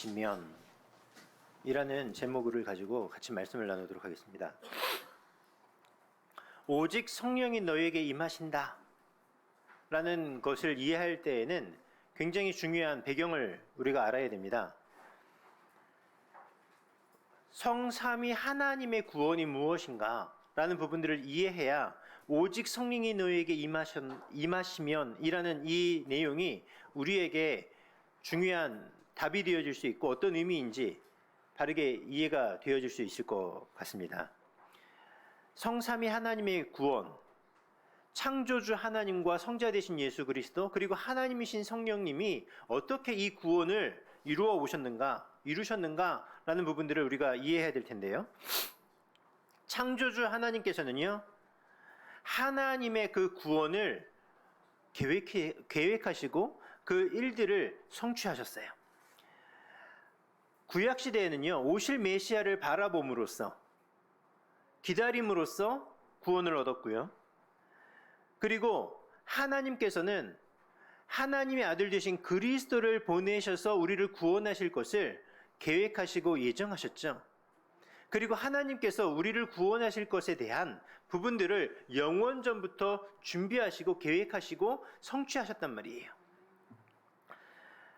임하시면 이라는 제목을 가지고 같이 말씀을 나누도록 하겠습니다. 오직 성령이 너에게 임하신다 라는 것을 이해할 때에는 굉장히 중요한 배경을 우리가 알아야 됩니다. 성삼위 하나님의 구원이 무엇인가 라는 부분들을 이해해야 오직 성령이 너에게 임하시면 이라는 이 내용이 우리에게 중요한 답이 되어질 수 있고 어떤 의미인지 바르게 이해가 되어질 수 있을 것 같습니다. 성삼위 하나님의 구원, 창조주 하나님과 성자 되신 예수 그리스도 그리고 하나님이신 성령님이 어떻게 이 구원을 이루셨는가라는 부분들을 우리가 이해해야 될 텐데요. 창조주 하나님께서는요, 하나님의 그 구원을 계획하시고 그 일들을 성취하셨어요. 구약시대에는요, 오실 메시아를 바라봄으로써, 기다림으로써 구원을 얻었고요. 그리고 하나님께서는 하나님의 아들 되신 그리스도를 보내셔서 우리를 구원하실 것을 계획하시고 예정하셨죠. 그리고 하나님께서 우리를 구원하실 것에 대한 부분들을 영원전부터 준비하시고 계획하시고 성취하셨단 말이에요.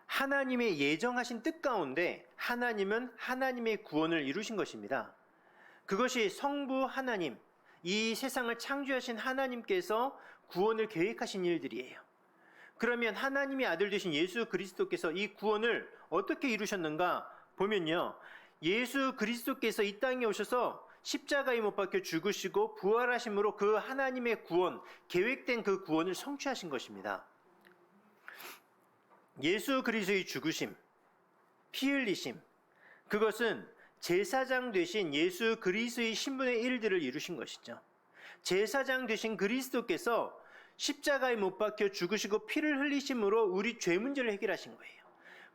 하나님의 예정하신 뜻 가운데 하나님은 하나님의 구원을 이루신 것입니다. 그것이 성부 하나님, 이 세상을 창조하신 하나님께서 구원을 계획하신 일들이에요. 그러면 하나님의 아들 되신 예수 그리스도께서 이 구원을 어떻게 이루셨는가 보면요, 예수 그리스도께서 이 땅에 오셔서 십자가에 못 박혀 죽으시고 부활하심으로 그 하나님의 구원, 계획된 그 구원을 성취하신 것입니다. 예수 그리스도의 죽으심, 피 흘리심, 그것은 제사장 되신 예수 그리스도의 신분의 일들을 이루신 것이죠. 제사장 되신 그리스도께서 십자가에 못 박혀 죽으시고 피를 흘리심으로 우리 죄 문제를 해결하신 거예요.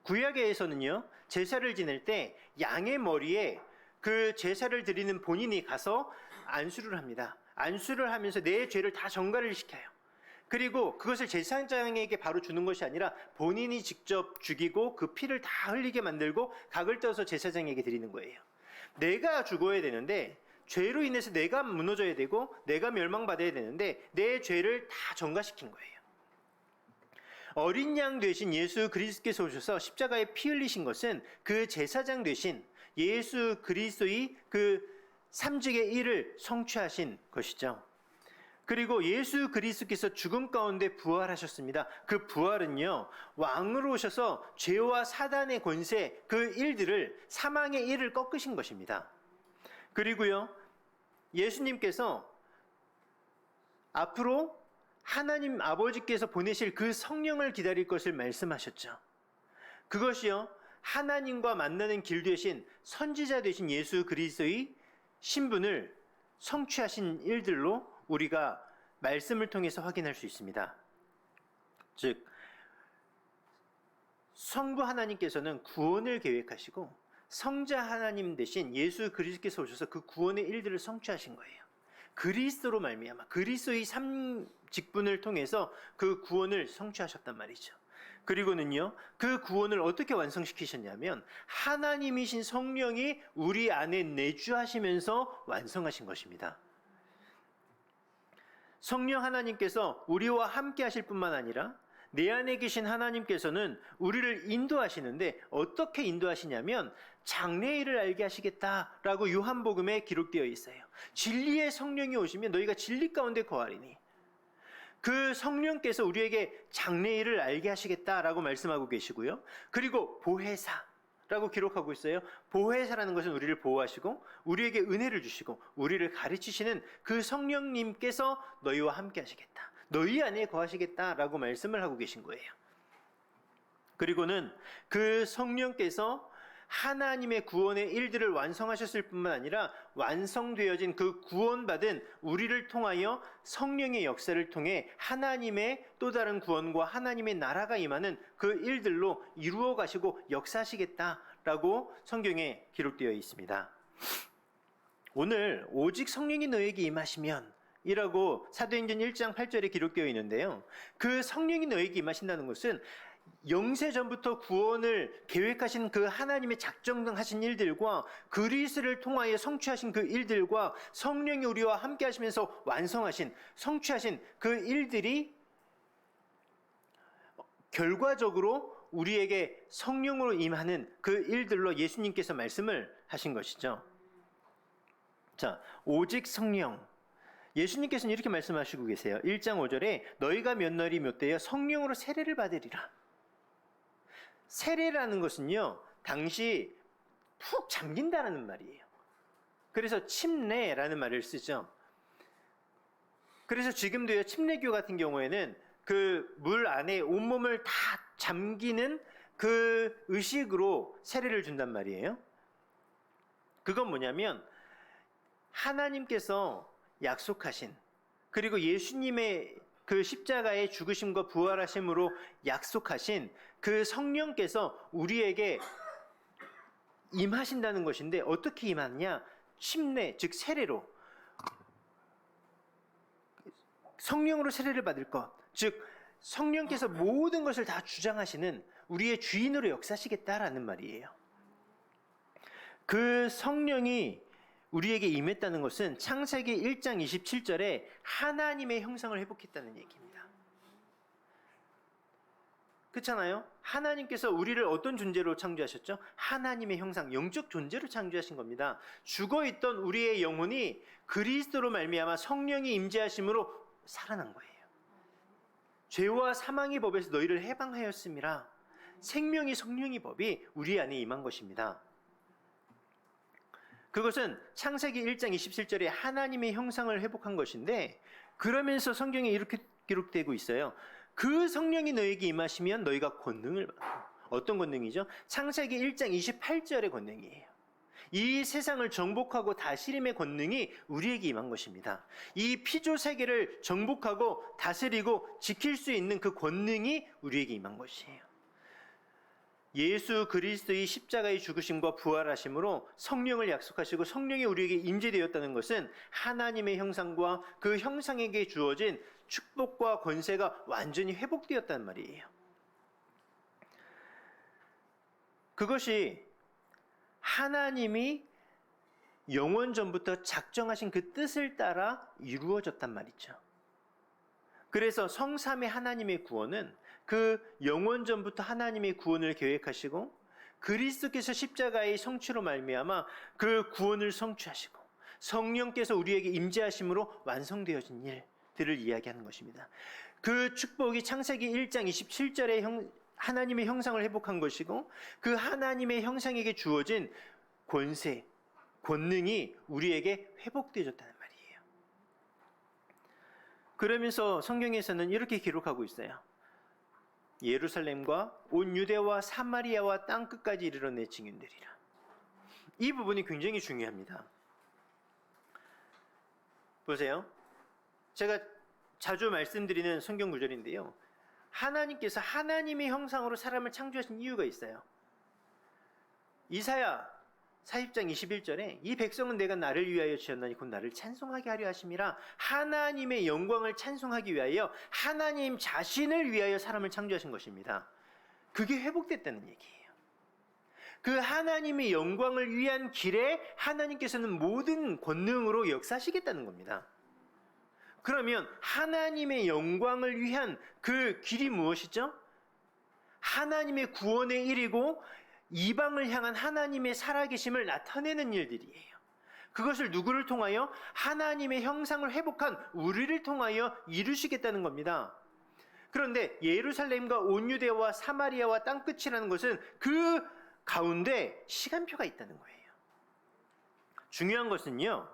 구약에서는요, 제사를 지낼 때 양의 머리에 그 제사를 드리는 본인이 가서 안수를 합니다. 안수를 하면서 내 죄를 다 전가를 시켜요. 그리고 그것을 제사장에게 바로 주는 것이 아니라 본인이 직접 죽이고 그 피를 다 흘리게 만들고 각을 떠서 제사장에게 드리는 거예요. 내가 죽어야 되는데, 죄로 인해서 내가 무너져야 되고 내가 멸망받아야 되는데 내 죄를 다 전가시킨 거예요. 어린 양 되신 예수 그리스도께서 오셔서 십자가에 피 흘리신 것은 그 제사장 되신 예수 그리스도의 그 삼직의 일을 성취하신 것이죠. 그리고 예수 그리스도께서 죽음 가운데 부활하셨습니다. 그 부활은요, 왕으로 오셔서 죄와 사단의 권세, 그 일들을, 사망의 일을 꺾으신 것입니다. 그리고요, 예수님께서 앞으로 하나님 아버지께서 보내실 그 성령을 기다릴 것을 말씀하셨죠. 그것이요, 하나님과 만나는 길 되신 선지자 되신 예수 그리스도의 신분을 성취하신 일들로 우리가 말씀을 통해서 확인할 수 있습니다. 즉, 성부 하나님께서는 구원을 계획하시고 성자 하나님 대신 예수 그리스도께서 오셔서 그 구원의 일들을 성취하신 거예요. 그리스도로 말미암아 그리스도의 직분을 통해서 그 구원을 성취하셨단 말이죠. 그리고는요, 그 구원을 어떻게 완성시키셨냐면 하나님이신 성령이 우리 안에 내주하시면서 완성하신 것입니다. 성령 하나님께서 우리와 함께 하실 뿐만 아니라 내 안에 계신 하나님께서는 우리를 인도하시는데 어떻게 인도하시냐면 장래일을 알게 하시겠다라고 요한복음에 기록되어 있어요. 진리의 성령이 오시면 너희가 진리 가운데 거하리니, 그 성령께서 우리에게 장래일을 알게 하시겠다라고 말씀하고 계시고요. 그리고 보혜사라고 기록하고 있어요. 보혜사라는 것은 우리를 보호하시고 우리에게 은혜를 주시고 우리를 가르치시는 그 성령님께서 너희와 함께 하시겠다, 너희 안에 거하시겠다라고 말씀을 하고 계신 거예요. 그리고는 그 성령께서 하나님의 구원의 일들을 완성하셨을 뿐만 아니라 완성되어진 그 구원받은 우리를 통하여 성령의 역사를 통해 하나님의 또 다른 구원과 하나님의 나라가 임하는 그 일들로 이루어 가시고 역사하시겠다라고 성경에 기록되어 있습니다. 오늘 오직 성령이 너에게 임하시면 이라고 사도행전 1장 8절에 기록되어 있는데요. 그 성령이 너에게 임하신다는 것은 영세 전부터 구원을 계획하신 그 하나님의 작정하신 일들과 그리스도를 통하여 성취하신 그 일들과 성령이 우리와 함께 하시면서 완성하신 성취하신 그 일들이 결과적으로 우리에게 성령으로 임하는 그 일들로 예수님께서 말씀을 하신 것이죠. 자, 오직 성령. 예수님께서는 이렇게 말씀하시고 계세요. 1장 5절에 너희가 몇 날이 몇 되어 성령으로 세례를 받으리라. 세례라는 것은요, 당시 푹 잠긴다는 말이에요. 그래서 침례라는 말을 쓰죠. 그래서 지금도요, 침례교 같은 경우에는 그 물 안에 온몸을 다 잠기는 그 의식으로 세례를 준단 말이에요. 그건 뭐냐면 하나님께서 약속하신, 그리고 예수님의 그 십자가의 죽으심과 부활하심으로 약속하신 그 성령께서 우리에게 임하신다는 것인데, 어떻게 임하느냐? 침례, 즉 세례로, 성령으로 세례를 받을 것, 즉 성령께서 모든 것을 다 주장하시는 우리의 주인으로 역사하시겠다라는 말이에요. 그 성령이 우리에게 임했다는 것은 창세기 1장 27절에 하나님의 형상을 회복했다는 얘기입니다. 그렇잖아요? 하나님께서 우리를 어떤 존재로 창조하셨죠? 하나님의 형상, 영적 존재로 창조하신 겁니다. 죽어있던 우리의 영혼이 그리스도로 말미암아 성령이 임재하심으로 살아난 거예요. 죄와 사망의 법에서 너희를 해방하였음이라. 생명이 성령의 법이 우리 안에 임한 것입니다. 그것은 창세기 1장 27절에 하나님의 형상을 회복한 것인데, 그러면서 성경에 이렇게 기록되고 있어요. 그 성령이 너에게 임하시면 너희가 권능을 받고. 어떤 권능이죠? 창세기 1장 28절의 권능이에요. 이 세상을 정복하고 다스림의 권능이 우리에게 임한 것입니다. 이 피조 세계를 정복하고 다스리고 지킬 수 있는 그 권능이 우리에게 임한 것이에요. 예수 그리스도의 십자가의 죽으심과 부활하심으로 성령을 약속하시고 성령이 우리에게 임재되었다는 것은 하나님의 형상과 그 형상에게 주어진 축복과 권세가 완전히 회복되었단 말이에요. 그것이 하나님이 영원 전부터 작정하신 그 뜻을 따라 이루어졌단 말이죠. 그래서 성삼의 하나님의 구원은 그 영원 전부터 하나님의 구원을 계획하시고 그리스도께서 십자가의 성취로 말미암아 그 구원을 성취하시고 성령께서 우리에게 임재하심으로 완성되어진 일들을 이야기하는 것입니다. 그 축복이 창세기 1장 27절에 하나님의 형상을 회복한 것이고, 그 하나님의 형상에게 주어진 권세, 권능이 우리에게 회복되어졌다는 말이에요. 그러면서 성경에서는 이렇게 기록하고 있어요. 예루살렘과 온 유대와 사마리아와 땅끝까지 이르러 내 증인되리라. 이 부분이 굉장히 중요합니다. 보세요. 제가 자주 말씀드리는 성경 구절인데요. 하나님께서 하나님의 형상으로 사람을 창조하신 이유가 있어요. 이사야 40장 21절에 이 백성은 내가 나를 위하여 지었나니 곧 나를 찬송하게 하려 하심이라. 하나님의 영광을 찬송하기 위하여 하나님 자신을 위하여 사람을 창조하신 것입니다. 그게 회복됐다는 얘기예요. 그 하나님의 영광을 위한 길에 하나님께서는 모든 권능으로 역사하시겠다는 겁니다. 그러면 하나님의 영광을 위한 그 길이 무엇이죠? 하나님의 구원의 일이고 이방을 향한 하나님의 살아계심을 나타내는 일들이에요. 그것을 누구를 통하여? 하나님의 형상을 회복한 우리를 통하여 이루시겠다는 겁니다. 그런데 예루살렘과 온 유대와 사마리아와 땅끝이라는 것은 그 가운데 시간표가 있다는 거예요. 중요한 것은요,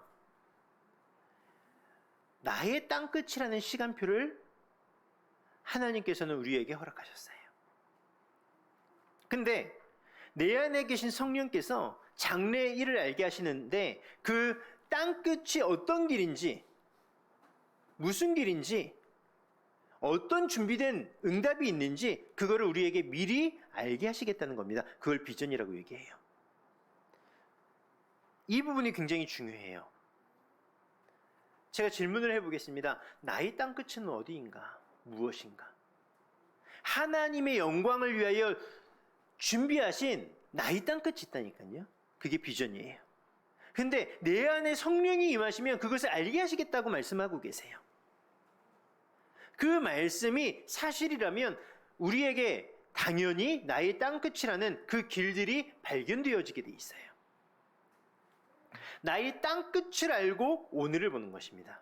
나의 땅끝이라는 시간표를 하나님께서는 우리에게 허락하셨어요. 근데 내 안에 계신 성령께서 장래의 일을 알게 하시는데 그 땅끝이 어떤 길인지, 무슨 길인지, 어떤 준비된 응답이 있는지 그거를 우리에게 미리 알게 하시겠다는 겁니다. 그걸 비전이라고 얘기해요. 이 부분이 굉장히 중요해요. 제가 질문을 해보겠습니다. 나의 땅끝은 어디인가? 무엇인가? 하나님의 영광을 위하여 준비하신 나의 땅끝이 있다니까요. 그게 비전이에요. 근데 내 안에 성령이 임하시면 그것을 알게 하시겠다고 말씀하고 계세요. 그 말씀이 사실이라면 우리에게 당연히 나의 땅끝이라는 그 길들이 발견되어지게 돼 있어요. 나의 땅끝을 알고 오늘을 보는 것입니다.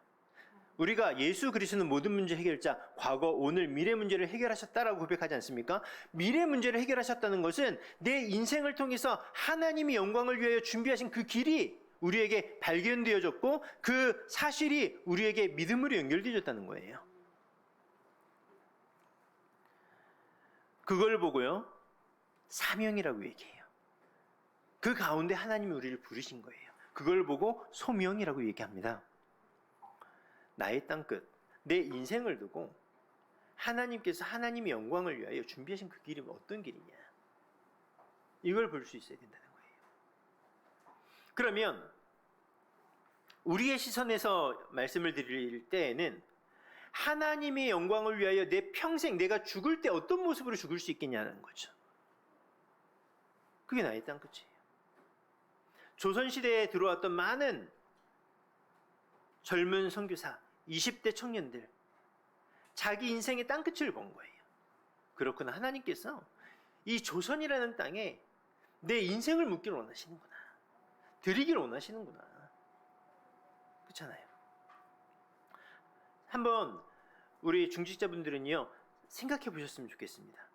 우리가 예수 그리스도는 모든 문제 해결자, 과거, 오늘, 미래 문제를 해결하셨다라고 고백하지 않습니까? 미래 문제를 해결하셨다는 것은 내 인생을 통해서 하나님의 영광을 위하여 준비하신 그 길이 우리에게 발견되어졌고 그 사실이 우리에게 믿음으로 연결되어졌다는 거예요. 그걸 보고요, 사명이라고 얘기해요. 그 가운데 하나님이 우리를 부르신 거예요. 그걸 보고 소명이라고 얘기합니다. 나의 땅끝, 내 인생을 두고 하나님께서 하나님의 영광을 위하여 준비하신 그 길이 어떤 길이냐, 이걸 볼 수 있어야 된다는 거예요. 그러면 우리의 시선에서 말씀을 드릴 때에는 하나님의 영광을 위하여 내 평생, 내가 죽을 때 어떤 모습으로 죽을 수 있겠냐는 거죠. 그게 나의 땅끝이에요. 조선시대에 들어왔던 많은 젊은 선교사, 20대 청년들, 자기 인생의 땅끝을 본 거예요. 그렇구나, 하나님께서 이 조선이라는 땅에 내 인생을 묻기를 원하시는구나, 드리기를 원하시는구나. 그렇잖아요. 한번 우리 중직자분들은요, 생각해 보셨으면 좋겠습니다.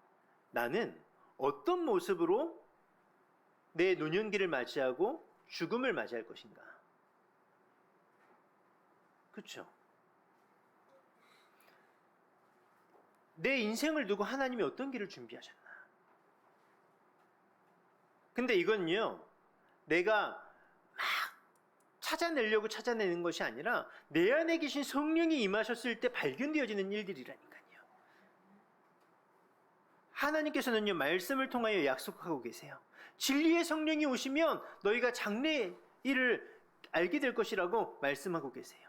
나는 어떤 모습으로 내 노년기를 맞이하고 죽음을 맞이할 것인가? 그렇죠? 내 인생을 두고 하나님이 어떤 길을 준비하셨나? 근데 이건요, 내가 막 찾아내려고 찾아내는 것이 아니라 내 안에 계신 성령이 임하셨을 때 발견되어지는 일들이라니까요. 하나님께서는요, 말씀을 통하여 약속하고 계세요. 진리의 성령이 오시면 너희가 장래 일을 알게 될 것이라고 말씀하고 계세요.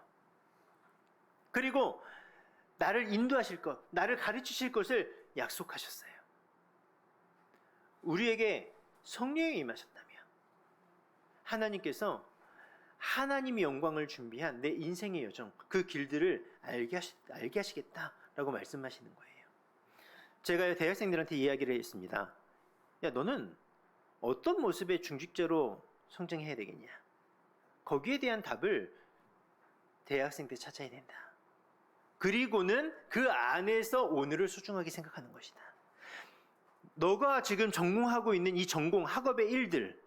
그리고 나를 인도하실 것, 나를 가르치실 것을 약속하셨어요. 우리에게 성령이 임하셨다면 하나님께서 하나님의 영광을 준비한 내 인생의 여정, 그 길들을 알게 하시겠다라고 말씀하시는 거예요. 제가 대학생들한테 이야기를 했습니다. 야, 너는 어떤 모습의 중직자로 성장해야 되겠냐? 거기에 대한 답을 대학생 때 찾아야 된다. 그리고는 그 안에서 오늘을 소중하게 생각하는 것이다. 너가 지금 전공하고 있는 이 전공, 학업의 일들,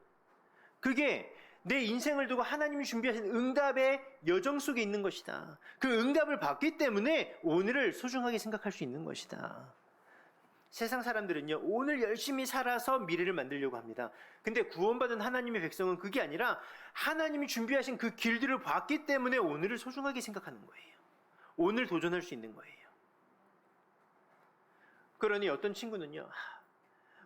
그게 내 인생을 두고 하나님이 준비하신 응답의 여정 속에 있는 것이다. 그 응답을 받기 때문에 오늘을 소중하게 생각할 수 있는 것이다. 세상 사람들은요, 오늘 열심히 살아서 미래를 만들려고 합니다. 근데 구원받은 하나님의 백성은 그게 아니라 하나님이 준비하신 그 길들을 봤기 때문에 오늘을 소중하게 생각하는 거예요. 오늘 도전할 수 있는 거예요. 그러니 어떤 친구는요,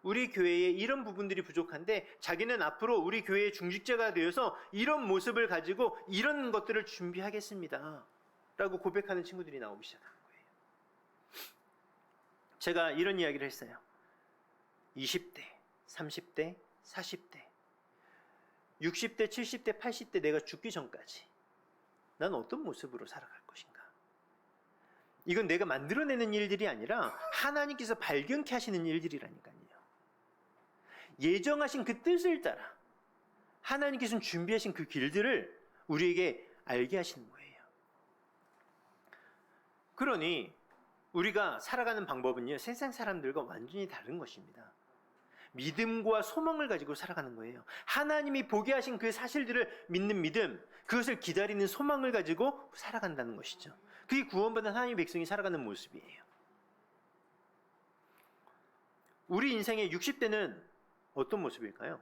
우리 교회에 이런 부분들이 부족한데 자기는 앞으로 우리 교회의 중직자가 되어서 이런 모습을 가지고 이런 것들을 준비하겠습니다 라고 고백하는 친구들이 나오기 시작한 거예요. 제가 이런 이야기를 했어요. 20대, 30대, 40대, 60대, 70대, 80대 내가 죽기 전까지 난 어떤 모습으로 살아갈 것인가? 이건 내가 만들어내는 일들이 아니라 하나님께서 발견케 하시는 일들이라니까요. 예정하신 그 뜻을 따라 하나님께서는 준비하신 그 길들을 우리에게 알게 하시는 거예요. 그러니 우리가 살아가는 방법은요, 세상 사람들과 완전히 다른 것입니다. 믿음과 소망을 가지고 살아가는 거예요. 하나님이 보게 하신 그 사실들을 믿는 믿음, 그것을 기다리는 소망을 가지고 살아간다는 것이죠. 그게 구원받은 하나님의 백성이 살아가는 모습이에요. 우리 인생의 60대는 어떤 모습일까요?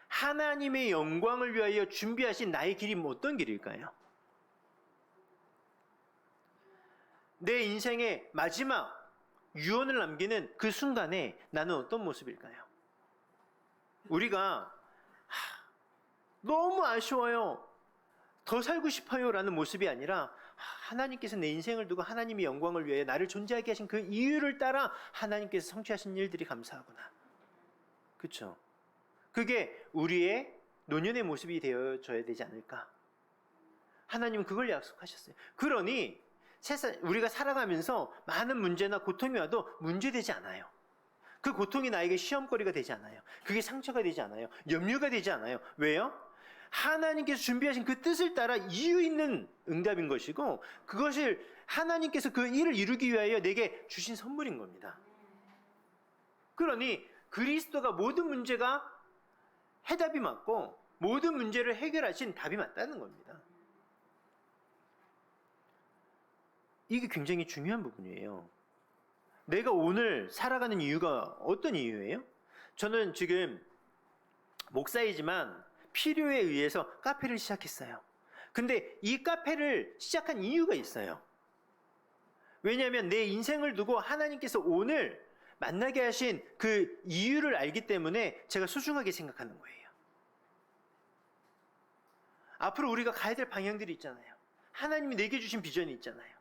하나님의 영광을 위하여 준비하신 나의 길이 어떤 길일까요? 내 인생의 마지막 유언을 남기는 그 순간에 나는 어떤 모습일까요? 우리가 너무 아쉬워요, 더 살고 싶어요 라는 모습이 아니라 하나님께서 내 인생을 두고 하나님의 영광을 위해 나를 존재하게 하신 그 이유를 따라 하나님께서 성취하신 일들이 감사하구나. 그렇죠? 그게 우리의 노년의 모습이 되어져야 되지 않을까? 하나님은 그걸 약속하셨어요. 그러니 세상 우리가 살아가면서 많은 문제나 고통이 와도 문제되지 않아요. 그 고통이 나에게 시험거리가 되지 않아요. 그게 상처가 되지 않아요. 염려가 되지 않아요. 왜요? 하나님께서 준비하신 그 뜻을 따라 이유 있는 응답인 것이고, 그것을 하나님께서 그 일을 이루기 위하여 내게 주신 선물인 겁니다. 그러니 그리스도가 모든 문제가 해답이 맞고 모든 문제를 해결하신 답이 맞다는 겁니다. 이게 굉장히 중요한 부분이에요. 내가 오늘 살아가는 이유가 어떤 이유예요? 저는 지금 목사이지만 필요에 의해서 카페를 시작했어요. 근데 이 카페를 시작한 이유가 있어요. 왜냐하면 내 인생을 두고 하나님께서 오늘 만나게 하신 그 이유를 알기 때문에 제가 소중하게 생각하는 거예요. 앞으로 우리가 가야 될 방향들이 있잖아요. 하나님이 내게 주신 비전이 있잖아요.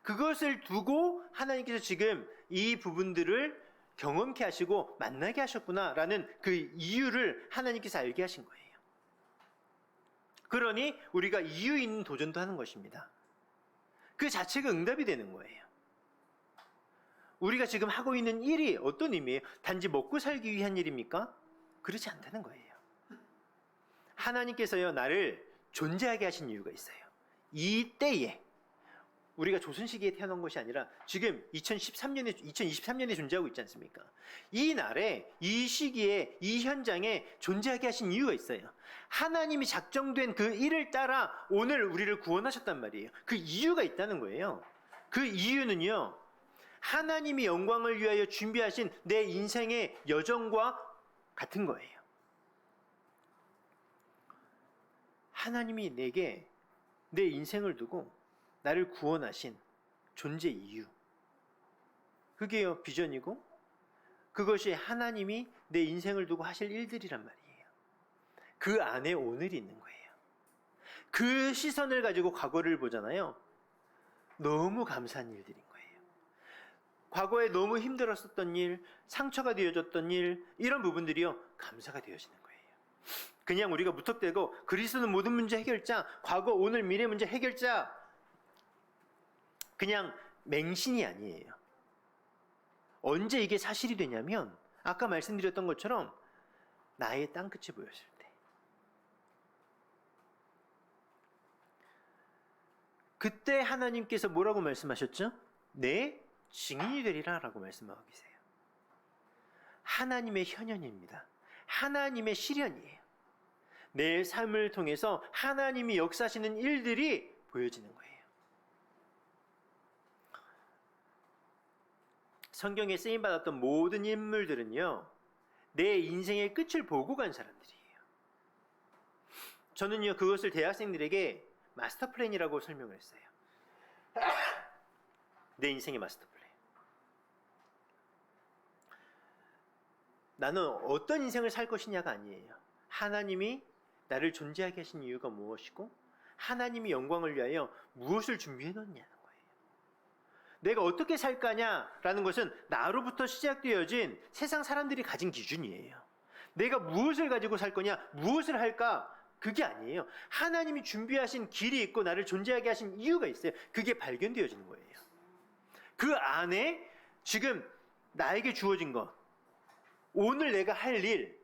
그것을 두고 하나님께서 지금 이 부분들을 경험케 하시고 만나게 하셨구나라는 그 이유를 하나님께서 알게 하신 거예요. 그러니 우리가 이유 있는 도전도 하는 것입니다. 그 자체가 응답이 되는 거예요. 우리가 지금 하고 있는 일이 어떤 의미예요? 단지 먹고 살기 위한 일입니까? 그렇지 않다는 거예요. 하나님께서요, 나를 존재하게 하신 이유가 있어요. 이 때에 우리가 조선시기에 태어난 것이 아니라 지금 2023년에 존재하고 있지 않습니까? 이 날에, 이 시기에, 이 현장에 존재하게 하신 이유가 있어요. 하나님이 작정된 그 일을 따라 오늘 우리를 구원하셨단 말이에요. 그 이유가 있다는 거예요. 그 이유는요, 하나님이 영광을 위하여 준비하신 내 인생의 여정과 같은 거예요. 하나님이 내게 내 인생을 두고 나를 구원하신 존재 이유, 그게요 비전이고, 그것이 하나님이 내 인생을 두고 하실 일들이란 말이에요. 그 안에 오늘이 있는 거예요. 그 시선을 가지고 과거를 보잖아요. 너무 감사한 일들인 거예요. 과거에 너무 힘들었었던 일, 상처가 되어졌던 일, 이런 부분들이요 감사가 되어지는 거예요. 그냥 우리가 무턱대고 그리스도는 모든 문제 해결자, 과거 오늘 미래 문제 해결자, 그냥 맹신이 아니에요. 언제 이게 사실이 되냐면 아까 말씀드렸던 것처럼 나의 땅끝이 보였을 때, 그때 하나님께서 뭐라고 말씀하셨죠? 내 증인이 되리라 라고 말씀하고 계세요. 하나님의 현현입니다. 하나님의 실현이에요. 내 삶을 통해서 하나님이 역사하시는 일들이 보여지는 거예요. 성경에 쓰임받았던 모든 인물들은요, 내 인생의 끝을 보고 간 사람들이에요. 저는요, 그것을 대학생들에게 마스터 플랜이라고 설명을 했어요. 내 인생의 마스터 플랜. 나는 어떤 인생을 살 것이냐가 아니에요. 하나님이 나를 존재하게 하신 이유가 무엇이고, 하나님이 영광을 위하여 무엇을 준비해 놓느냐는 거예요. 내가 어떻게 살 거냐라는 것은 나로부터 시작되어진 세상 사람들이 가진 기준이에요. 내가 무엇을 가지고 살 거냐, 무엇을 할까, 그게 아니에요. 하나님이 준비하신 길이 있고 나를 존재하게 하신 이유가 있어요. 그게 발견되어지는 거예요. 그 안에 지금 나에게 주어진 것, 오늘 내가 할 일,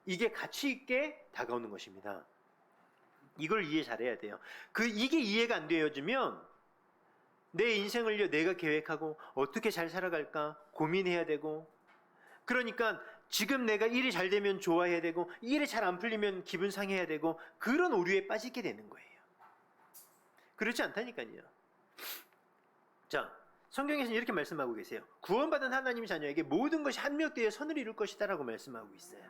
이게 가치 있게 다가오는 것입니다. 이걸 이해 잘해야 돼요. 이게 이해가 안 되어지면 내 인생을요, 내가 계획하고 어떻게 잘 살아갈까 고민해야 되고, 그러니까 지금 내가 일이 잘 되면 좋아해야 되고, 일이 잘 안 풀리면 기분 상해야 되고, 그런 오류에 빠지게 되는 거예요. 그렇지 않다니까요. 자, 성경에서는 이렇게 말씀하고 계세요. 구원받은 하나님의 자녀에게 모든 것이 합력되어 선을 이룰 것이다 라고 말씀하고 있어요.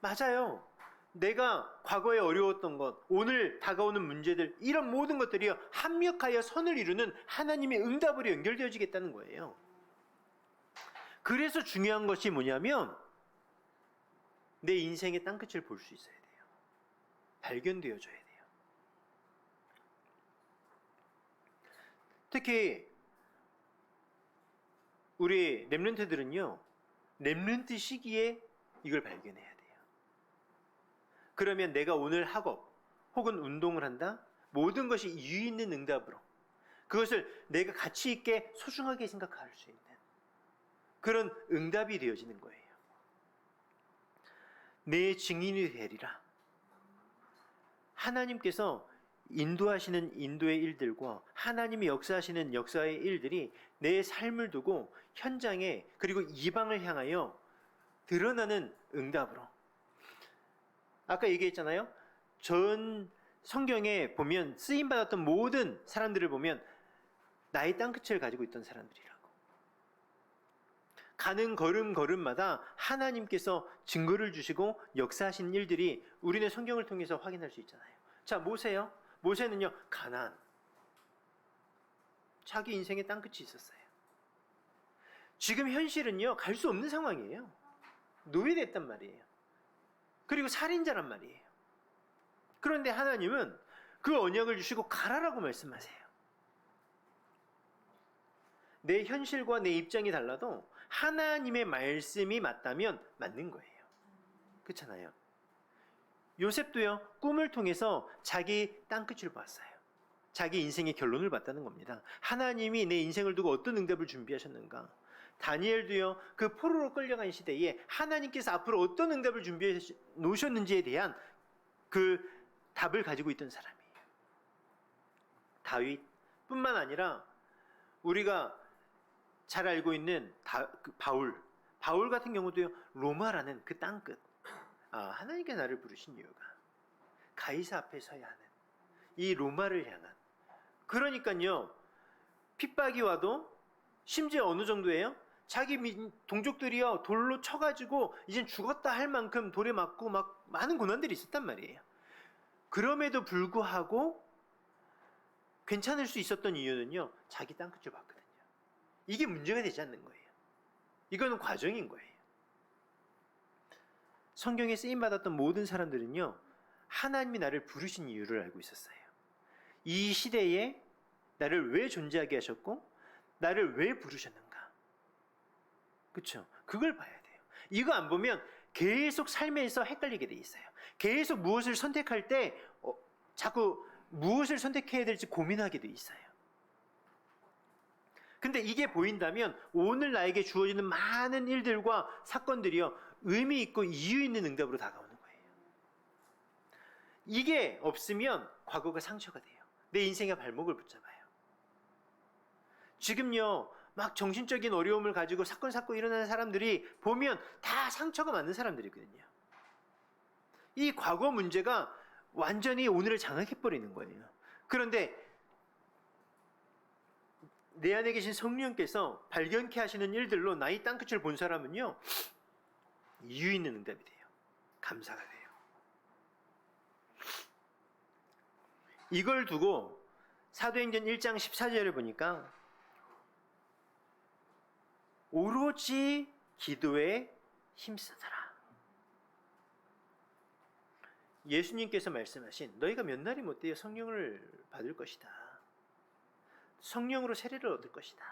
맞아요. 내가 과거에 어려웠던 것, 오늘 다가오는 문제들, 이런 모든 것들이요 합력하여 선을 이루는 하나님의 응답으로 연결되어지겠다는 거예요. 그래서 중요한 것이 뭐냐면 내 인생의 땅끝을 볼 수 있어야 돼요. 발견되어져야 돼요. 특히 우리 렘넌트들은요, 렘넌트 시기에 이걸 발견해야 돼요. 그러면 내가 오늘 학업 혹은 운동을 한다, 모든 것이 이유 있는 응답으로, 그것을 내가 가치 있게 소중하게 생각할 수 있는 그런 응답이 되어지는 거예요. 내 증인이 되리라. 하나님께서 인도하시는 인도의 일들과 하나님이 역사하시는 역사의 일들이 내 삶을 두고 현장에, 그리고 이방을 향하여 드러나는 응답으로. 아까 얘기했잖아요. 전 성경에 보면 쓰임받았던 모든 사람들을 보면 나의 땅끝을 가지고 있던 사람들이라고. 가는 걸음걸음마다 하나님께서 증거를 주시고 역사하신 일들이 우리는 성경을 통해서 확인할 수 있잖아요. 자, 모세요. 모세는요, 가나안. 자기 인생의 땅끝이 있었어요. 지금 현실은요, 갈 수 없는 상황이에요. 노예됐단 말이에요. 그리고 살인자란 말이에요. 그런데 하나님은 그 언약을 주시고 가라라고 말씀하세요. 내 현실과 내 입장이 달라도 하나님의 말씀이 맞다면 맞는 거예요. 그렇잖아요. 요셉도요, 꿈을 통해서 자기 땅끝을 봤어요. 자기 인생의 결론을 봤다는 겁니다. 하나님이 내 인생을 두고 어떤 응답을 준비하셨는가. 다니엘도요, 그 포로로 끌려간 시대에 하나님께서 앞으로 어떤 응답을 준비해 놓으셨는지에 대한 그 답을 가지고 있던 사람이에요. 다윗뿐만 아니라 우리가 잘 알고 있는 바울 같은 경우도요, 로마라는 그 땅끝, 하나님께 나를 부르신 이유가 가이사 앞에 서야 하는 이 로마를 향한, 그러니까요, 핍박이 와도 심지어 어느 정도예요? 자기 동족들이요, 돌로 쳐가지고 이젠 죽었다 할 만큼 돌에 맞고 막 많은 고난들이 있었단 말이에요. 그럼에도 불구하고 괜찮을 수 있었던 이유는요, 자기 땅끝을 봤거든요. 이게 문제가 되지 않는 거예요. 이거는 과정인 거예요. 성경에 쓰임받았던 모든 사람들은요, 하나님이 나를 부르신 이유를 알고 있었어요. 이 시대에 나를 왜 존재하게 하셨고 나를 왜 부르셨는가. 그렇죠? 그걸 봐야 돼요. 이거 안 보면 계속 삶에서 헷갈리게 돼 있어요. 계속 무엇을 선택할 때 자꾸 무엇을 선택해야 될지 고민하게 돼 있어요. 근데 이게 보인다면 오늘 나에게 주어지는 많은 일들과 사건들이요, 의미 있고 이유 있는 응답으로 다가오는 거예요. 이게 없으면 과거가 상처가 돼요. 내 인생의 발목을 붙잡아요. 지금요, 막 정신적인 어려움을 가지고 사건 일어나는 사람들이 보면 다 상처가 많은 사람들이거든요. 이 과거 문제가 완전히 오늘을 장악해버리는 거예요. 그런데 내 안에 계신 성령께서 발견케 하시는 일들로 나의 땅끝을 본 사람은요, 이유 있는 응답이 돼요. 감사가 돼요. 이걸 두고 사도행전 1장 14절에 보니까 오로지 기도에 힘쓰더라. 예수님께서 말씀하신 너희가 몇 날이 못되어 성령을 받을 것이다. 성령으로 세례를 얻을 것이다.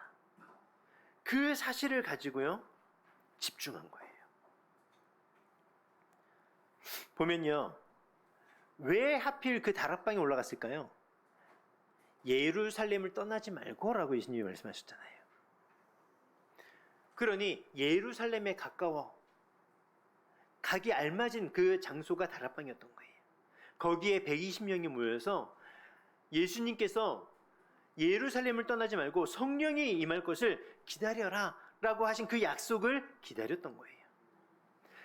그 사실을 가지고요, 집중한 거예요. 보면요, 왜 하필 그 다락방에 올라갔을까요? 예루살렘을 떠나지 말고라고 예수님이 말씀하셨잖아요. 그러니 예루살렘에 가까워 가기 알맞은 그 장소가 다락방이었던 거예요. 거기에 120명이 모여서 예수님께서 예루살렘을 떠나지 말고 성령이 임할 것을 기다려라 라고 하신 그 약속을 기다렸던 거예요.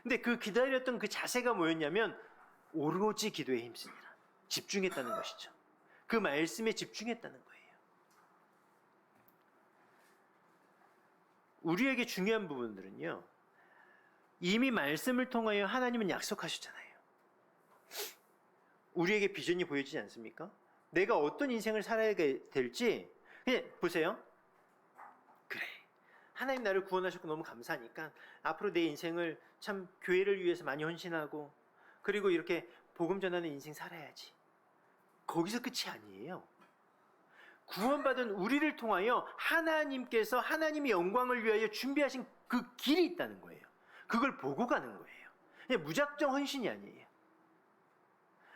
근데 그 기다렸던 그 자세가 뭐였냐면 오로지 기도에 힘쓰니라. 집중했다는 것이죠. 그 말씀에 집중했다는 거예요. 우리에게 중요한 부분들은요, 이미 말씀을 통하여 하나님은 약속하셨잖아요. 우리에게 비전이 보여지지 않습니까? 내가 어떤 인생을 살아야 될지 그냥 보세요. 그래, 하나님 나를 구원하셨고 너무 감사하니까 앞으로 내 인생을 참 교회를 위해서 많이 헌신하고 그리고 이렇게 복음 전하는 인생 살아야지. 거기서 끝이 아니에요. 구원받은 우리를 통하여 하나님께서 하나님의 영광을 위하여 준비하신 그 길이 있다는 거예요. 그걸 보고 가는 거예요. 그냥 무작정 헌신이 아니에요.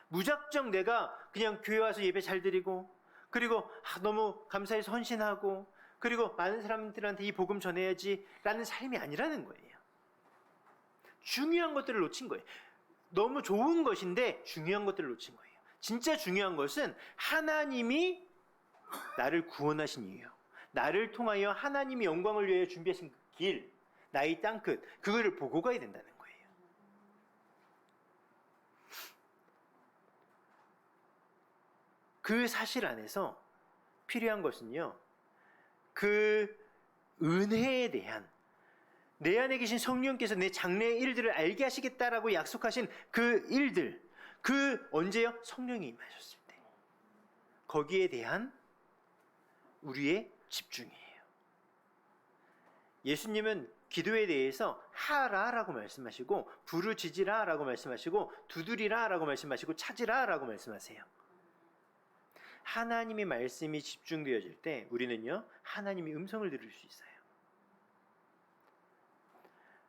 무작정 내가 그냥 교회 와서 예배 잘 드리고, 그리고 너무 감사해서 헌신하고, 그리고 많은 사람들한테 이 복음 전해야지 라는 삶이 아니라는 거예요. 중요한 것들을 놓친 거예요. 너무 좋은 것인데 중요한 것들을 놓친 거예요. 진짜 중요한 것은 하나님이 나를 구원하신 이유요. 나를 통하여 하나님의 영광을 위하여 준비하신 그 길, 나의 땅끝, 그거를 보고 가야 된다는 거예요. 그 사실 안에서 필요한 것은요, 그 은혜에 대한, 내 안에 계신 성령께서 내 장래의 일들을 알게 하시겠다라고 약속하신 그 일들, 그 언제요? 성령이 임하셨을 때. 거기에 대한 우리의 집중이에요. 예수님은 기도에 대해서 하라라고 말씀하시고, 부르짖으라라고 말씀하시고, 두드리라라고 말씀하시고, 찾으라라고 말씀하세요. 하나님의 말씀이 집중되어질 때 우리는요, 하나님의 음성을 들을 수 있어요.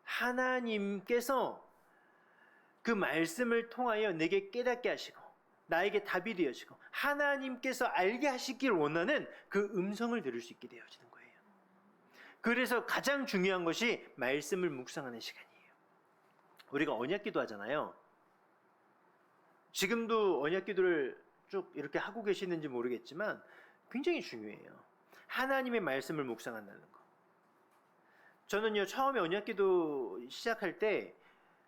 하나님께서 그 말씀을 통하여 내게 깨닫게 하시고 나에게 답이 되어지고 하나님께서 알게 하시길 원하는 그 음성을 들을 수 있게 되어지는 거예요. 그래서 가장 중요한 것이 말씀을 묵상하는 시간이에요. 우리가 언약기도 하잖아요. 지금도 언약기도를 쭉 이렇게 하고 계시는지 모르겠지만 굉장히 중요해요. 하나님의 말씀을 묵상한다는 거. 저는요, 처음에 언약기도 시작할 때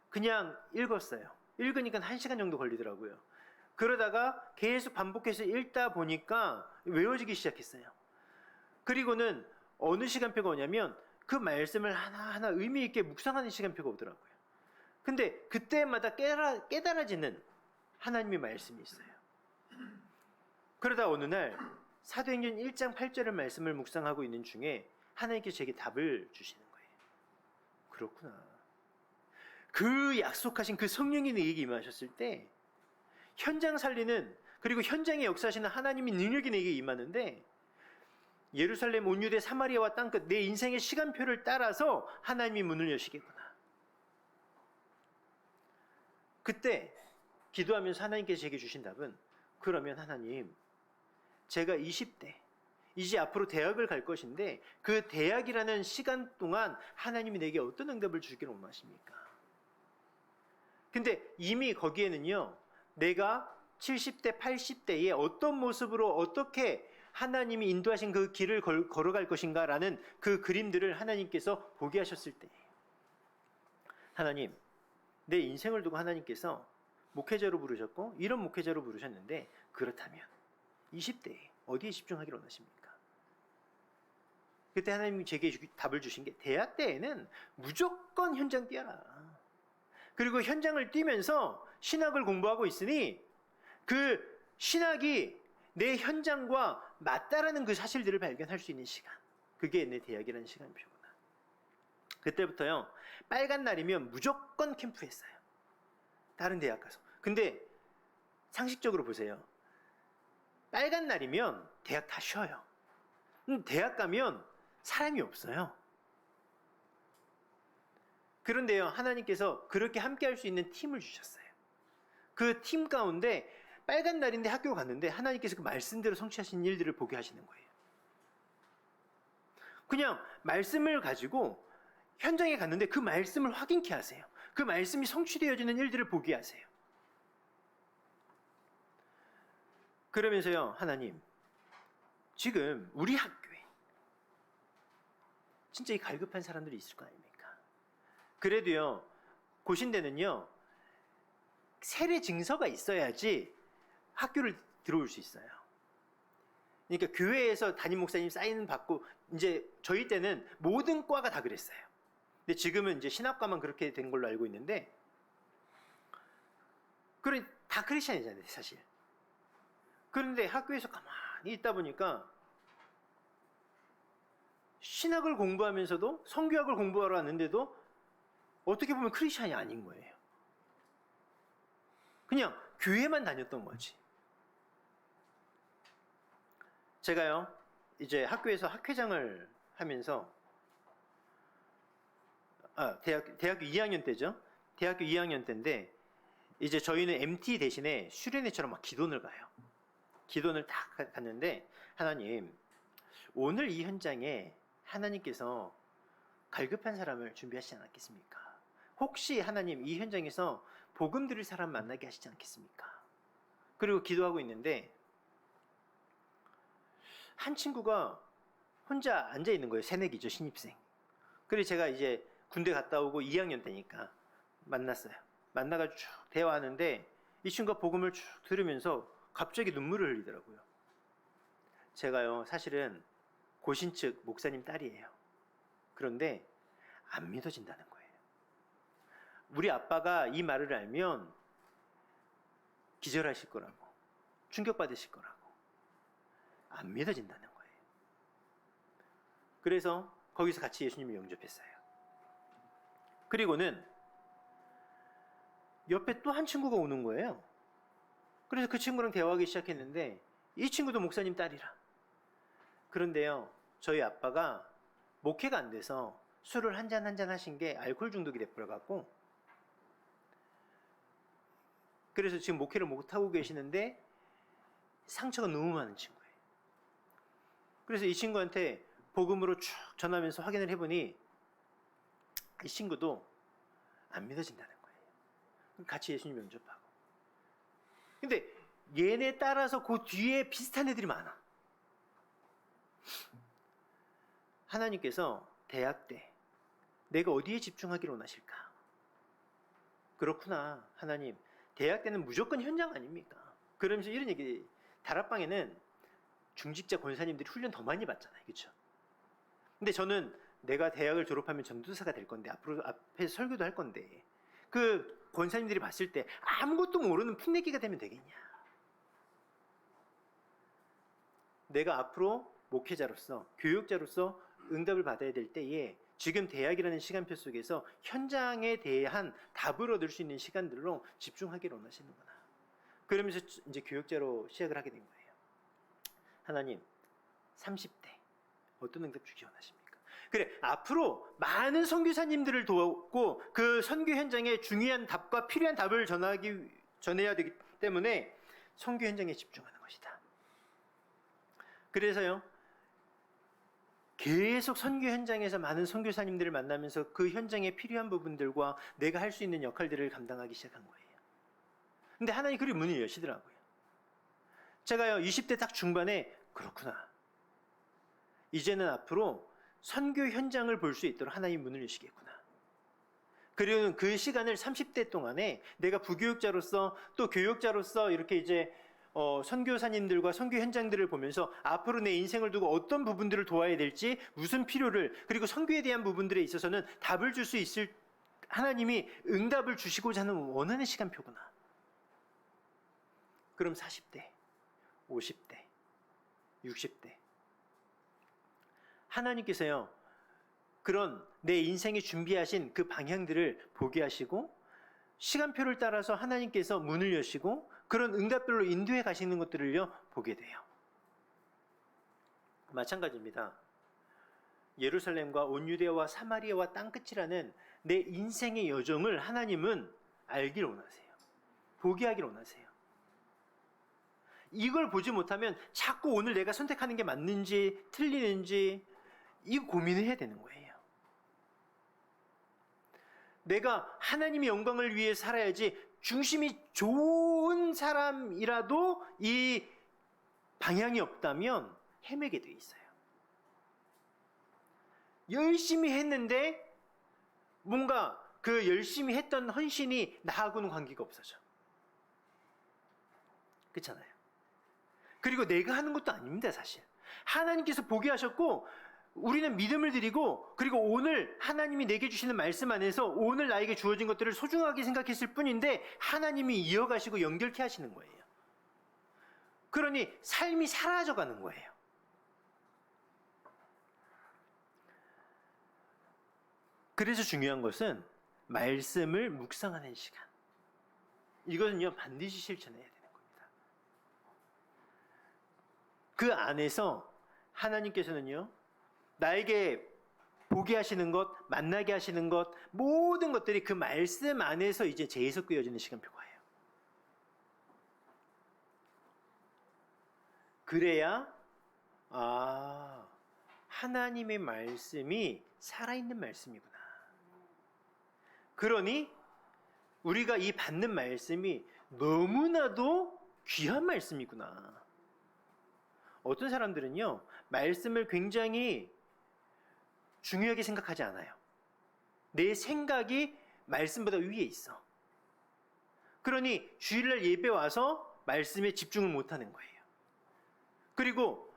그냥 읽었어요. 읽으니까 1시간 정도 걸리더라고요. 그러다가 계속 반복해서 읽다 보니까 외워지기 시작했어요. 그리고는 어느 시간표가 오냐면 그 말씀을 하나하나 의미 있게 묵상하는 시간표가 오더라고요. 근데 그때마다 깨달아지는 하나님의 말씀이 있어요. 그러다 어느 날 사도행전 1장 8절의 말씀을 묵상하고 있는 중에 하나님께서 제게 답을 주시는 거예요. 그렇구나. 그 약속하신 그 성령이 내게 임하셨을 때 현장 살리는, 그리고 현장에 역사하시는 하나님의 능력이 내게 임하는데, 예루살렘, 온 유대, 사마리아와 땅끝 내 인생의 시간표를 따라서 하나님이 문을 여시겠구나. 그때 기도하면서 하나님께서 제게 주신 답은, 그러면 하나님, 제가 20대 이제 앞으로 대학을 갈 것인데 그 대학이라는 시간 동안 하나님이 내게 어떤 응답을 주기를 원하십니까? 근데 이미 거기에는요, 내가 70대, 80대에 어떤 모습으로 어떻게 하나님이 인도하신 그 길을 걸어갈 것인가라는 그 그림들을 하나님께서 보게 하셨을 때, 하나님, 내 인생을 두고 하나님께서 목회자로 부르셨고 이런 목회자로 부르셨는데, 그렇다면 20대에 어디에 집중하기를 원하십니까? 그때 하나님이 제게 답을 주신 게, 대학 때에는 무조건 현장 뛰어라. 그리고 현장을 뛰면서 신학을 공부하고 있으니 그 신학이 내 현장과 맞다라는 그 사실들을 발견할 수 있는 시간, 그게 내 대학이라는 시간표구나. 그때부터요, 빨간 날이면 무조건 캠프했어요. 다른 대학 가서. 근데 상식적으로 보세요. 빨간 날이면 대학 다 쉬어요. 대학 가면 사람이 없어요. 그런데요, 하나님께서 그렇게 함께 할 수 있는 팀을 주셨어요. 그 팀 가운데 빨간 날인데 학교 갔는데 하나님께서 그 말씀대로 성취하신 일들을 보게 하시는 거예요. 그냥 말씀을 가지고 현장에 갔는데 그 말씀을 확인케 하세요. 그 말씀이 성취되어지는 일들을 보게 하세요. 그러면서요, 하나님, 지금 우리 학교에 진짜 이 갈급한 사람들이 있을 거 아닙니까? 그래도요, 고신대는요, 세례 증서가 있어야지 학교를 들어올 수 있어요. 그러니까 교회에서 담임 목사님 사인 받고, 이제 저희 때는 모든 과가 다 그랬어요. 근데 지금은 이제 신학과만 그렇게 된 걸로 알고 있는데, 그래 다 크리스찬이잖아요, 사실. 그런데 학교에서 가만히 있다 보니까 신학을 공부하면서도 성교학을 공부하러 왔는데도 어떻게 보면 크리스찬이 아닌 거예요. 그냥 교회만 다녔던 거지. 제가요 이제 학교에서 학회장을 하면서 대학교 2학년 때죠. 대학교 2학년 때인데 이제 저희는 MT 대신에 수련회처럼 막 기도원을 가요. 기도원을 딱 갔는데 하나님 오늘 이 현장에 하나님께서 갈급한 사람을 준비하시지 않았겠습니까? 혹시 하나님 이 현장에서 복음 드릴 사람 만나게 하시지 않겠습니까? 그리고 기도하고 있는데 한 친구가 혼자 앉아 있는 거예요. 새내기죠, 신입생. 그래서 제가 이제 군대 갔다 오고 2학년 때니까 만났어요. 만나가지고 쭉 대화하는데 이 친구가 복음을 쭉 들으면서 갑자기 눈물을 흘리더라고요. 제가요 사실은 고신측 목사님 딸이에요. 그런데 안 믿어진다는 거예요. 우리 아빠가 이 말을 알면 기절하실 거라고, 충격받으실 거라고. 안 믿어진다는 거예요. 그래서 거기서 같이 예수님을 영접했어요. 그리고는 옆에 또 한 친구가 오는 거예요. 그래서 그 친구랑 대화하기 시작했는데 이 친구도 목사님 딸이라. 그런데요 저희 아빠가 목회가 안 돼서 술을 한 잔 하신 게 알코올 중독이 돼버려갖고, 그래서 지금 목회를 못하고 계시는데 상처가 너무 많은 친구예요. 그래서 이 친구한테 복음으로 쭉 전하면서 확인을 해보니 이 친구도 안 믿어진다는 거예요. 같이 예수님 영접하고. 근데 얘네 따라서 그 뒤에 비슷한 애들이 많아. 하나님께서 대학 때 내가 어디에 집중하기를 원하실까? 그렇구나 하나님, 대학 때는 무조건 현장 아닙니까? 그러면서 이런 얘기, 다락방에는 중직자 권사님들이 훈련 더 많이 받잖아요, 그렇죠? 근데 저는 내가 대학을 졸업하면 전도사가 될 건데 앞으로 앞에서 설교도 할 건데 그 권사님들이 봤을 때 아무것도 모르는 풋내기가 되면 되겠냐? 내가 앞으로 목회자로서 교육자로서 응답을 받아야 될 때에 지금 대학이라는 시간표 속에서 현장에 대한 답을 얻을 수 있는 시간들로 집중하기를 원하시는구나. 그러면서 이제 교육자로 시작을 하게 된 거예요. 하나님, 30대 어떤 응답 주기 원하십니까? 그래, 앞으로 많은 선교사님들을 도왔고 그 선교 현장에 중요한 답과 필요한 답을 전해야 되기 때문에 선교 현장에 집중하는 것이다. 그래서요, 계속 선교 현장에서 많은 선교사님들을 만나면서 그 현장에 필요한 부분들과 내가 할 수 있는 역할들을 감당하기 시작한 거예요. 근데 하나님 그리 문을 여시더라고요. 제가요 20대 딱 중반에 그렇구나, 이제는 앞으로 선교 현장을 볼 수 있도록 하나님 문을 여시겠구나. 그리고 그 시간을 30대 동안에 내가 부교육자로서 또 교육자로서 이렇게 이제 선교사님들과 선교 현장들을 보면서 앞으로 내 인생을 두고 어떤 부분들을 도와야 될지, 무슨 필요를, 그리고 선교에 대한 부분들에 있어서는 답을 줄 수 있을, 하나님이 응답을 주시고자 하는 원하는 시간표구나. 그럼 40대, 50대, 60대 하나님께서요 그런 내 인생에 준비하신 그 방향들을 보게 하시고 시간표를 따라서 하나님께서 문을 여시고 그런 응답별로 인도해 가시는 것들을요 보게 돼요. 마찬가지입니다. 예루살렘과 온 유대와 사마리아와 땅끝이라는 내 인생의 여정을 하나님은 알길 원하세요. 보게 하길 원하세요. 이걸 보지 못하면 자꾸 오늘 내가 선택하는 게 맞는지 틀리는지 이거 고민을 해야 되는 거예요. 내가 하나님의 영광을 위해 살아야지, 중심이 좋은 사람이라도 이 방향이 없다면 헤매게 돼 있어요. 열심히 했는데 뭔가 그 열심히 했던 헌신이 나하고는 관계가 없어져. 그렇잖아요. 그리고 내가 하는 것도 아닙니다, 사실. 하나님께서 보게 하셨고 우리는 믿음을 드리고, 그리고 오늘 하나님이 내게 주시는 말씀 안에서 오늘 나에게 주어진 것들을 소중하게 생각했을 뿐인데 하나님이 이어가시고 연결케 하시는 거예요. 그러니 삶이 사라져가는 거예요. 그래서 중요한 것은 말씀을 묵상하는 시간. 이거는요 반드시 실천해야 돼요. 그 안에서 하나님께서는요, 나에게 보게 하시는 것, 만나게 하시는 것, 모든 것들이 그 말씀 안에서 이제 재해석되어지는 시간표가예요. 그래야 하나님의 말씀이 살아있는 말씀이구나. 그러니 우리가 이 받는 말씀이 너무나도 귀한 말씀이구나. 어떤 사람들은요, 말씀을 굉장히 중요하게 생각하지 않아요. 내 생각이 말씀보다 위에 있어. 그러니 주일날 예배 와서 말씀에 집중을 못하는 거예요. 그리고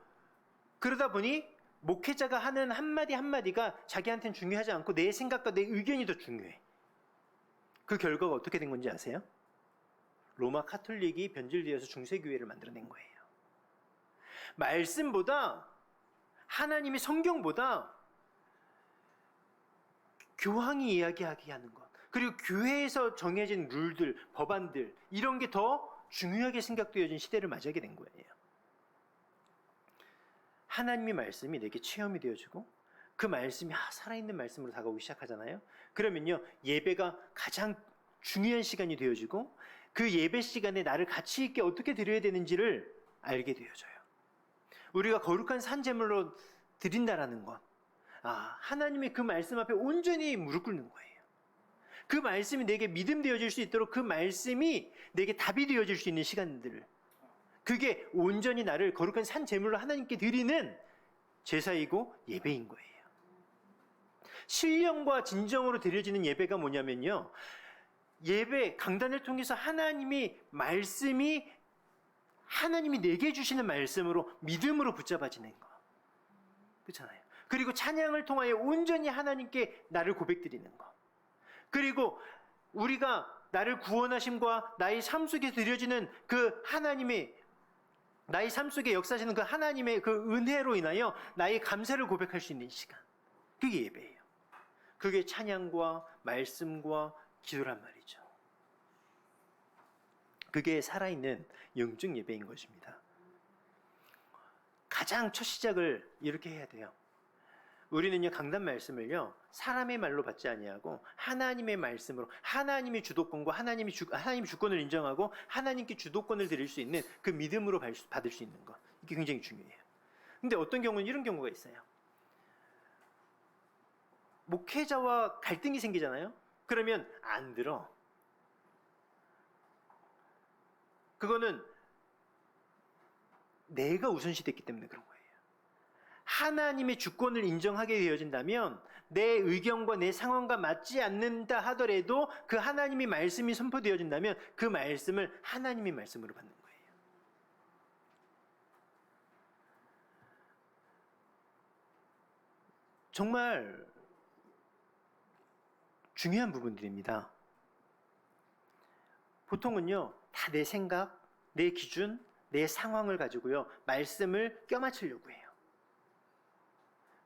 그러다 보니 목회자가 하는 한마디 한마디가 자기한테는 중요하지 않고 내 생각과 내 의견이 더 중요해. 그 결과가 어떻게 된 건지 아세요? 로마 카톨릭이 변질되어서 중세교회를 만들어낸 거예요. 말씀보다, 하나님의 성경보다 교황이 이야기하게 하는 것, 그리고 교회에서 정해진 룰들, 법안들, 이런 게 더 중요하게 생각되어진 시대를 맞이하게 된 거예요. 하나님의 말씀이 내게 체험이 되어지고 그 말씀이 살아있는 말씀으로 다가오기 시작하잖아요. 그러면요, 예배가 가장 중요한 시간이 되어지고 그 예배 시간에 나를 가치 있게 어떻게 드려야 되는지를 알게 되어져요. 우리가 거룩한 산제물로 드린다라는 것, 하나님의 그 말씀 앞에 온전히 무릎 꿇는 거예요. 그 말씀이 내게 믿음 되어질 수 있도록 그 말씀이 내게 답이 되어질 수 있는 시간들, 그게 온전히 나를 거룩한 산제물로 하나님께 드리는 제사이고 예배인 거예요. 신령과 진정으로 드려지는 예배가 뭐냐면요, 예배 강단을 통해서 하나님이 내게 주시는 말씀으로 믿음으로 붙잡아지는 거, 그렇잖아요. 그리고 찬양을 통하여 온전히 하나님께 나를 고백드리는 거, 그리고 우리가 나를 구원하심과 나의 삶 속에 드려지는 그 하나님의, 나의 삶 속에 역사하시는 그 하나님의 그 은혜로 인하여 나의 감사를 고백할 수 있는 시간, 그게 예배예요. 그게 찬양과 말씀과 기도란 말이죠. 그게 살아있는 영적 예배인 것입니다. 가장 첫 시작을 이렇게 해야 돼요. 우리는요, 강단 말씀을요, 사람의 말로 받지 아니하고 하나님의 말씀으로, 하나님의 주도권과 하나님 주권을 인정하고 하나님께 주도권을 드릴 수 있는 그 믿음으로 받을 수 있는 것, 이게 굉장히 중요해요. 근데 어떤 경우는 이런 경우가 있어요. 목회자와 갈등이 생기잖아요. 그러면 안 들어. 그거는 내가 우선시됐기 때문에 그런 거예요. 하나님의 주권을 인정하게 되어진다면 내 의견과 내 상황과 맞지 않는다 하더라도 그 하나님의 말씀이 선포되어진다면 그 말씀을 하나님의 말씀으로 받는 거예요. 정말 중요한 부분들입니다. 보통은요, 다 내 생각, 내 기준, 내 상황을 가지고요, 말씀을 껴맞추려고 해요.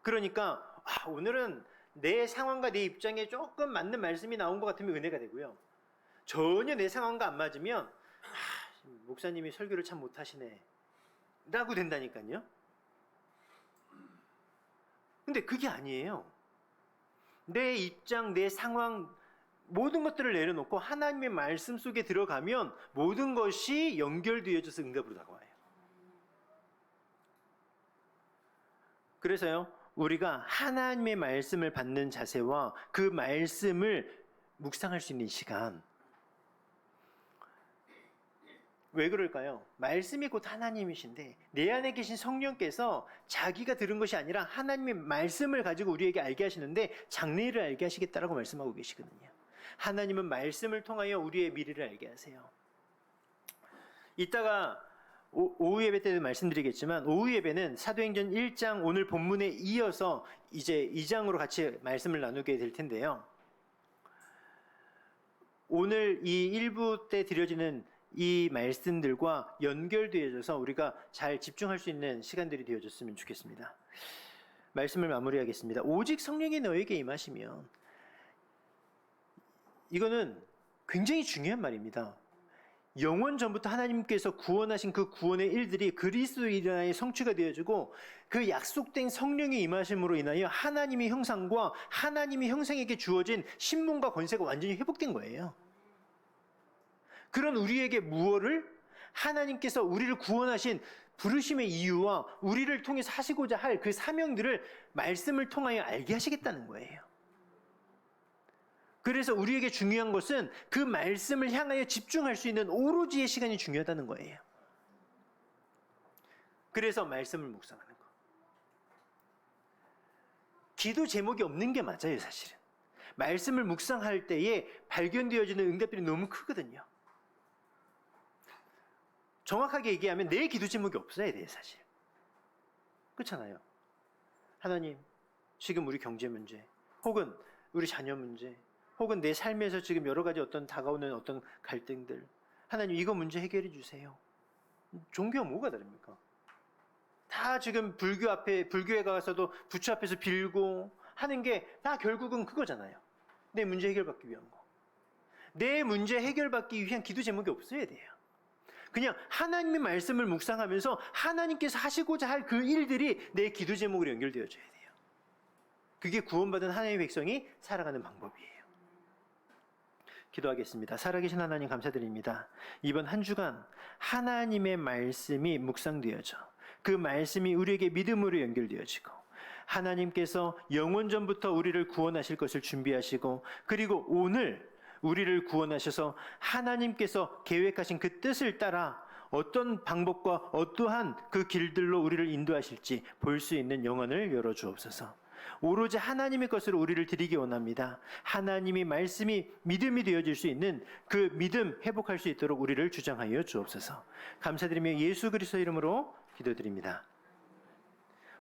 그러니까 오늘은 내 상황과 내 입장에 조금 맞는 말씀이 나온 것 같으면 은혜가 되고요, 전혀 내 상황과 안 맞으면 목사님이 설교를 참 못하시네 라고 된다니까요. 근데 그게 아니에요. 내 입장, 내 상황, 모든 것들을 내려놓고 하나님의 말씀 속에 들어가면 모든 것이 연결되어져서 응답으로 다가와요. 그래서요, 우리가 하나님의 말씀을 받는 자세와 그 말씀을 묵상할 수 있는 시간, 왜 그럴까요? 말씀이 곧 하나님이신데 내 안에 계신 성령께서 자기가 들은 것이 아니라 하나님의 말씀을 가지고 우리에게 알게 하시는데 장래를 알게 하시겠다라고 말씀하고 계시거든요. 하나님은 말씀을 통하여 우리의 미래를 알게 하세요. 이따가 오후 예배 때도 말씀드리겠지만, 오후 예배는 사도행전 1장 오늘 본문에 이어서 이제 2장으로 같이 말씀을 나누게 될 텐데요. 오늘 이 1부 때 드려지는 이 말씀들과 연결되어져서 우리가 잘 집중할 수 있는 시간들이 되어졌으면 좋겠습니다. 말씀을 마무리하겠습니다. 오직 성령이 너에게 임하시면, 이거는 굉장히 중요한 말입니다. 영원 전부터 하나님께서 구원하신 그 구원의 일들이 그리스도에 인하여 성취가 되어지고 그 약속된 성령의 임하심으로 인하여 하나님의 형상과 하나님의 형상에게 주어진 신분과 권세가 완전히 회복된 거예요. 그런 우리에게 무엇을 하나님께서 우리를 구원하신 부르심의 이유와 우리를 통해서 하시고자 할 그 사명들을 말씀을 통하여 알게 하시겠다는 거예요. 그래서 우리에게 중요한 것은 그 말씀을 향하여 집중할 수 있는 오로지의 시간이 중요하다는 거예요. 그래서 말씀을 묵상하는 거. 기도 제목이 없는 게 맞아요, 사실은. 말씀을 묵상할 때에 발견되어지는 응답들이 너무 크거든요. 정확하게 얘기하면 내 기도 제목이 없어야 돼요, 사실. 그렇잖아요. 하나님, 지금 우리 경제 문제, 혹은 우리 자녀 문제, 혹은 내 삶에서 지금 여러 가지 어떤 다가오는 어떤 갈등들, 하나님 이거 문제 해결해 주세요. 종교가 뭐가 다릅니까? 다 지금 불교에 가서도 부처 앞에서 빌고 하는 게 다 결국은 그거잖아요. 내 문제 해결받기 위한 거. 내 문제 해결받기 위한 기도 제목이 없어야 돼요. 그냥 하나님의 말씀을 묵상하면서 하나님께서 하시고자 할 그 일들이 내 기도 제목으로 연결되어져야 돼요. 그게 구원받은 하나님의 백성이 살아가는 방법이에요. 기도하겠습니다. 살아계신 하나님 감사드립니다. 이번 한 주간 하나님의 말씀이 묵상되어져 그 말씀이 우리에게 믿음으로 연결되어지고 하나님께서 영원전부터 우리를 구원하실 것을 준비하시고 그리고 오늘 우리를 구원하셔서 하나님께서 계획하신 그 뜻을 따라 어떤 방법과 어떠한 그 길들로 우리를 인도하실지 볼 수 있는 영혼을 열어주옵소서. 오로지 하나님의 것으로 우리를 드리기 원합니다. 하나님의 말씀이 믿음이 되어질 수 있는 그 믿음 회복할 수 있도록 우리를 주장하여 주옵소서. 감사드리며 예수 그리스도 이름으로 기도드립니다.